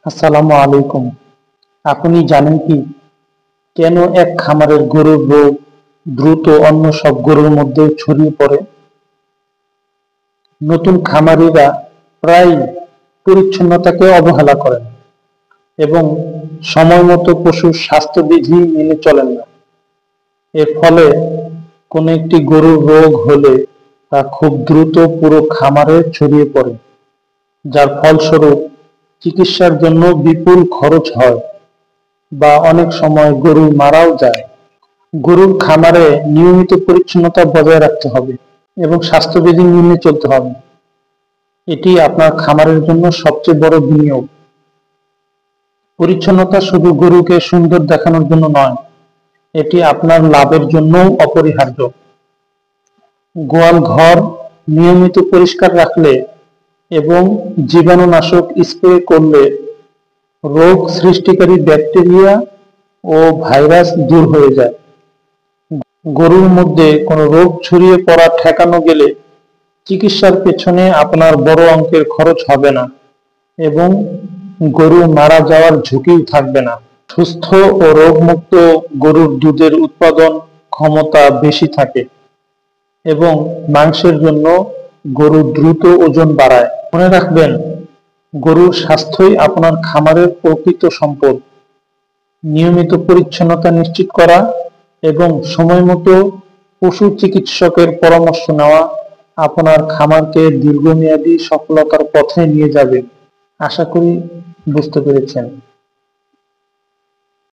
আসসালামু আলাইকুম। আপনি জানেন কি কেন এক খামারের গরুর রোগ দ্রুত অন্য সব গরুর মধ্যে ছড়িয়ে পড়ে? নতুন খামারিরা প্রায় পরিচ্ছন্নতাকে অবহেলা করেন এবং সময়মতো পশুর স্বাস্থ্যবিধি মেনে চলেন না। এর ফলে কোনো একটি গরুর রোগ হলে তা খুব দ্রুত পুরো খামারে ছড়িয়ে পড়ে, যার ফলস্বরূপ চিকিৎসার জন্য বিপুল খরচ হয় বা অনেক সময় গরু মারাও যায়। গরুর খামারে নিয়মিত পরিচ্ছন্নতা বজায় রাখতে হবে এবং স্বাস্থ্যবিধি মেনে চলতে হবে। এটি আপনার খামারের জন্য সবচেয়ে বড় বিনিয়োগ। পরিচ্ছন্নতা শুধু গরুকে সুন্দর দেখানোর জন্য নয়, এটি আপনার লাভের জন্যও অপরিহার্য। গোয়াল ঘর নিয়মিত পরিষ্কার রাখলে এবং জীবাণুনাশক স্প্রে করলে রোগ সৃষ্টিকারী ব্যাকটেরিয়া ও ভাইরাস দূর হয়ে যায়। গরুর মধ্যে কোনো রোগ ছড়িয়ে পড়া ঠেকানো গেলে চিকিৎসার পেছনে আপনার বড় অঙ্কের খরচ হবে না এবং গরু মারা যাওয়ার ঝুঁকিও থাকবে না। সুস্থ ও রোগমুক্ত গরুর দুধের উৎপাদন ক্ষমতা বেশি থাকে এবং মাংসের জন্য গরু দ্রুত ওজন বাড়ায়। মনে রাখবেন, গরুর স্বাস্থ্যই আপনার খামারের প্রকৃত সম্পদ। নিয়মিত পরিচ্ছন্নতা নিশ্চিত করা এবং সময়মতো পশু চিকিৎসকের পরামর্শ নেওয়া আপনার খামারকে দীর্ঘমেয়াদী সফলতার পথে নিয়ে যাবে। আশা করি বুঝতে পেরেছেন।